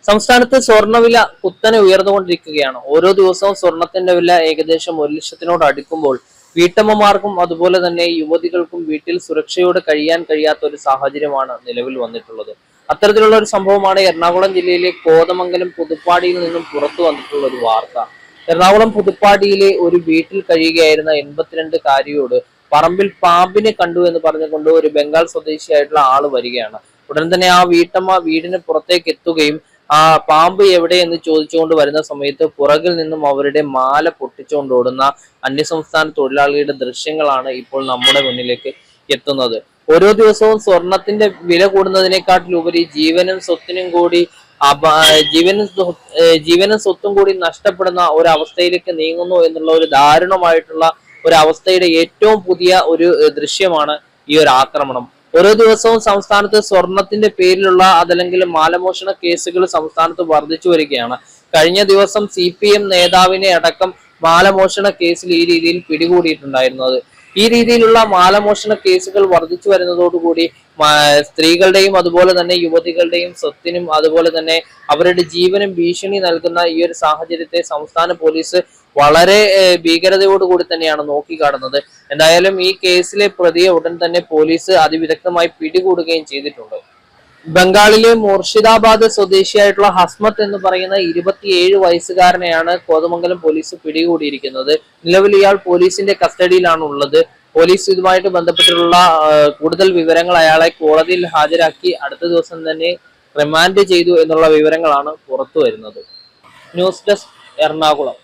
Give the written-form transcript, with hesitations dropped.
സംസ്ഥാനത്ത് സ്വർണ്ണവില കുത്തനെ ഉയർന്നുകൊണ്ടിരിക്കുകയാണ്. ഓരോ ദിവസവും സ്വർണത്തിന്റെ വില ഏകദേശം 1,00,000-നോട് അടുക്കുമ്പോൾ വീട്ടമ്മമാർക്കും അതുപോലെ തന്നെ യുവതികൾക്കും വീട്ടിൽ സുരക്ഷയോടെ കഴിയാൻ കഴിയാത്ത ഒരു സാഹചര്യമാണ് നിലവിൽ വന്നിട്ടുള്ളത്. അത്തരത്തിലുള്ള ഒരു സംഭവമാണ് എറണാകുളം ജില്ലയിലെ കോതമംഗലം പുതുപ്പാടിയിൽ നിന്നും പുറത്തു വന്നിട്ടുള്ള ഒരു വാർത്ത. എറണാകുളം പുതുപ്പാടിയിലെ ഒരു വീട്ടിൽ കഴിയുകയായിരുന്ന 82-കാരിയോട് പറമ്പിൽ പാമ്പിനെ കണ്ടു എന്ന് പറഞ്ഞുകൊണ്ട് ഒരു ബംഗാൾ സ്വദേശിയായിട്ടുള്ള ആള് വരികയാണ്. ഉടൻ തന്നെ ആ വീട്ടമ്മ വീടിന് പുറത്തേക്ക് എത്തുകയും ആ പാമ്പ് എവിടെ എന്ന് ചോദിച്ചുകൊണ്ട് വരുന്ന സമയത്ത് പുറകിൽ നിന്നും അവരുടെ മാല പൊട്ടിച്ചുകൊണ്ട് ഓടുന്ന അന്യസംസ്ഥാന തൊഴിലാളിയുടെ ദൃശ്യങ്ങളാണ് ഇപ്പോൾ നമ്മുടെ മുന്നിലേക്ക് എത്തുന്നത്. ഓരോ ദിവസവും സ്വർണത്തിന്റെ വില കൂടുന്നതിനെക്കാട്ടിലുപരി ജീവനും സ്വത്തിനും കൂടി ജീവനും സ്വത്തും കൂടി നഷ്ടപ്പെടുന്ന ഒരവസ്ഥയിലേക്ക് നീങ്ങുന്നു എന്നുള്ള ഒരു ദാരുണമായിട്ടുള്ള ഒരു അവസ്ഥയുടെ ഏറ്റവും പുതിയ ഒരു ദൃശ്യമാണ് ഈ ഒരു ആക്രമണം. ഓരോ ദിവസവും സംസ്ഥാനത്ത് സ്വർണത്തിന്റെ പേരിലുള്ള അതല്ലെങ്കിൽ മാലമോഷണ കേസുകൾ സംസ്ഥാനത്ത് വർദ്ധിച്ചു വരികയാണ്. കഴിഞ്ഞ ദിവസം CPM നേതാവിനെ അടക്കം മാലമോഷണ കേസിൽ ഈ രീതിയിൽ പിടികൂടിയിട്ടുണ്ടായിരുന്നത്. ഈ രീതിയിലുള്ള മാലമോഷണ കേസുകൾ വർദ്ധിച്ചു വരുന്നതോടുകൂടി സ്ത്രീകളുടെയും അതുപോലെ തന്നെ യുവതികളുടെയും സ്വത്തിനും അതുപോലെ തന്നെ അവരുടെ ജീവനും ഭീഷണി നൽകുന്ന ഈ ഒരു സാഹചര്യത്തെ സംസ്ഥാന പോലീസ് വളരെ ഭീകരതയോടുകൂടി തന്നെയാണ് നോക്കിക്കാണുന്നത്. എന്തായാലും ഈ കേസിലെ പ്രതിയെ ഉടൻ തന്നെ പോലീസ് അതിവിദഗ്ധമായി പിടികൂടുകയും ചെയ്തിട്ടുണ്ട്. ബംഗാളിലെ മുർഷിദാബാദ് സ്വദേശിയായിട്ടുള്ള ഹസ്മത്ത് എന്ന് പറയുന്ന 27 വയസ്സുകാരനെയാണ് കോതമംഗലം പോലീസ് പിടികൂടിയിരിക്കുന്നത്. നിലവിൽ ഇയാൾ പോലീസിന്റെ കസ്റ്റഡിയിലാണ് ഉള്ളത്. പോലീസ് ഇതുമായിട്ട് ബന്ധപ്പെട്ടുള്ള കൂടുതൽ വിവരങ്ങൾ അയാളെ കോടതിയിൽ ഹാജരാക്കി അടുത്ത ദിവസം തന്നെ റിമാൻഡ് ചെയ്തു എന്നുള്ള വിവരങ്ങളാണ് പുറത്തു വരുന്നത്. News desk, Ernakulam.